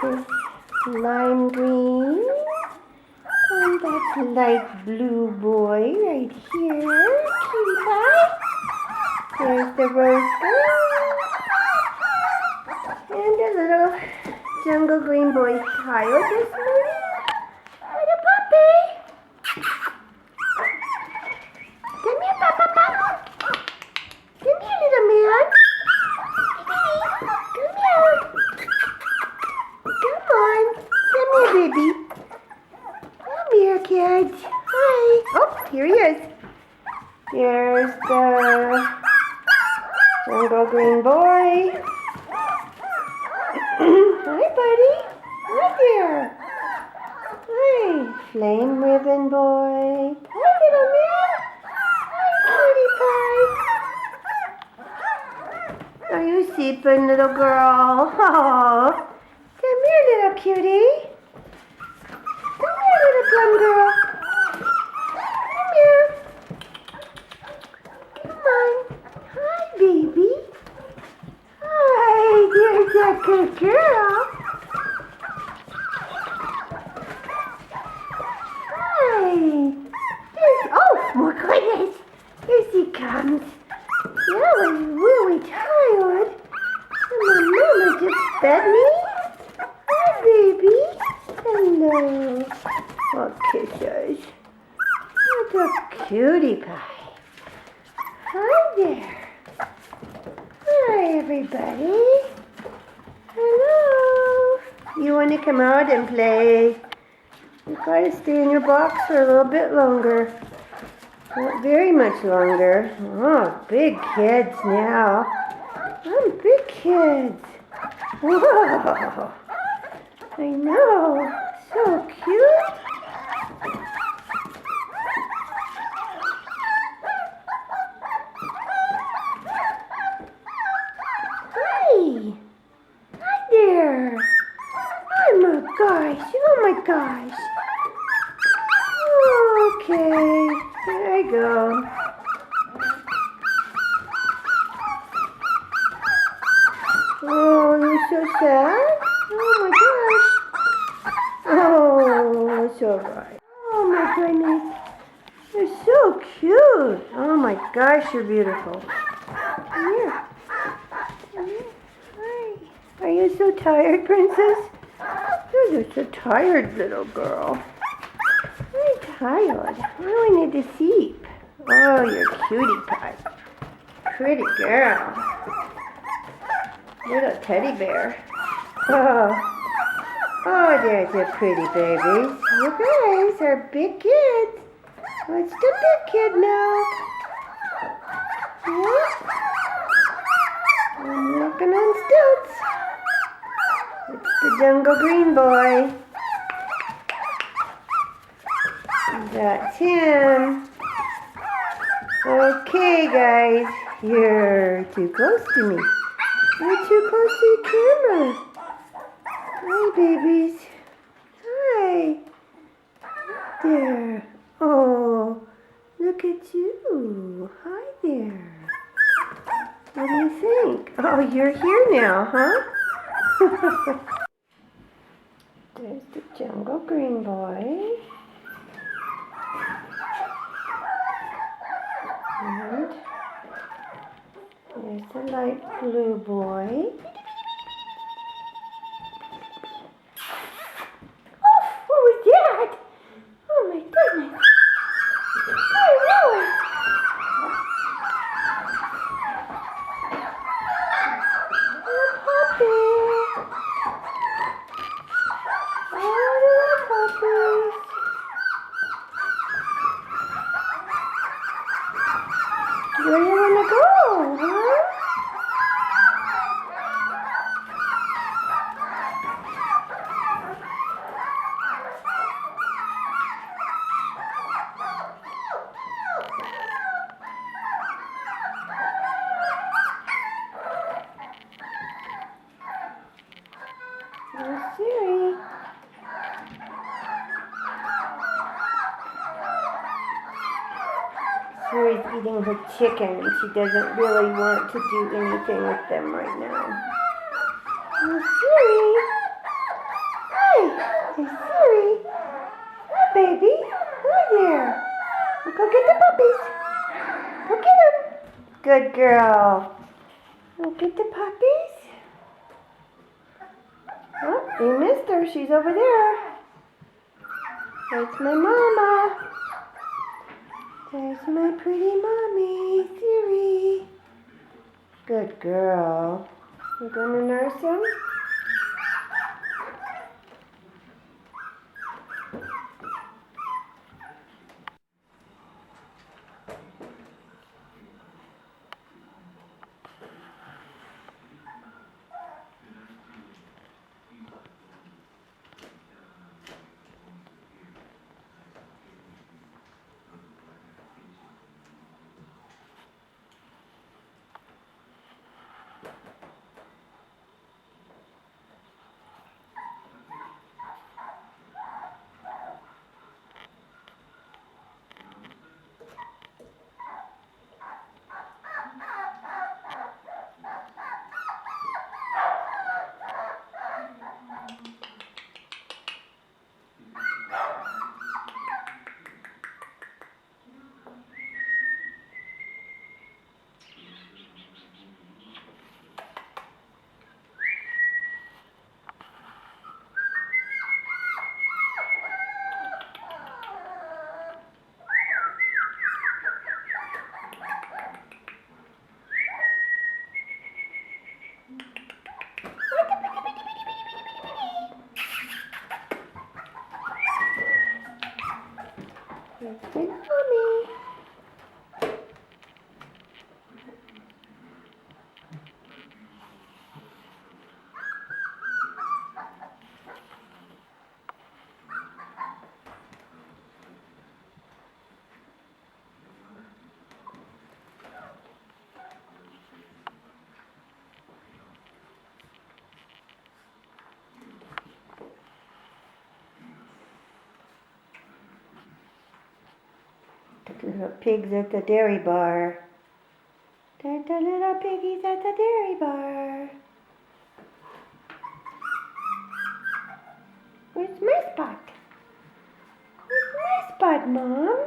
is lime green. And that's light blue boy right here. Cutie pie. There's the rose gold. And a little jungle green boy Kyle this morning. Little puppy. Come here, Papa. Come here, little man. Come here. Come on. Come here, baby. Come here, kids. Hi. Oh, here he is. Here's the jungle green boy. Hi, buddy. Hi there. Hi, flame ribbon boy. Hi, little man. Hi, cutie pie. Are you sleeping, little girl? Oh, come here, little cutie. Come here, little plum girl. Come here. Come on. Hi, baby. Hi, there's a good girl. Hi. Oh, my goodness. Here she comes. That was really tired. And my mama just fed me. Hi, baby. Hello. Oh, kisses. What a cutie pie. Hi there. Hi, everybody. Hello. You want to come out and play? You've got to stay in your box for a little bit longer. Not very much longer. Oh, big kids now. I'm big kids. Whoa. I know. So cute. Hi. Hi there. Oh my gosh. Oh my gosh. Okay. There I go. Oh, you're so sad? Oh my gosh. Oh, it's alright. Oh my goodness. You're so cute. Oh my gosh, you're beautiful. Come here. Come here. Hi. Are you so tired, Princess? You're so tired, little girl. I'm tired. I need to sleep. Oh, you're cutie pie. Pretty girl. Little teddy bear. Oh, there's a pretty baby. You guys are big kids. What's the big kid now? Yeah? I'm walking on stilts. It's the jungle green boy. That's him. Okay, guys. You're too close to me. You're too close to the camera. Hi, babies. Hi. There. Oh, look at you. Hi there. What do you think? Oh, you're here now, huh? There's the jungle green boy. And there's the light blue boy. Oh, what was that? Oh my goodness. Oh no. Little puppy. Oh, little puppies. Where do you want to go, huh? Siri. Siri's eating her chicken and she doesn't really want to do anything with them right now. Oh, Siri. Hey, Siri. Hi, baby. Hi there. Well, go get the puppies. Go get them. Good girl. Go get the puppies. Oh, you missed her. She's over there. That's my mama. There's my pretty mommy, Siri. Good girl. You gonna nurse him? Here's my mommy. The little pigs at the dairy bar. They're the little piggies at the dairy bar. Where's my spot? Where's my spot, Mom?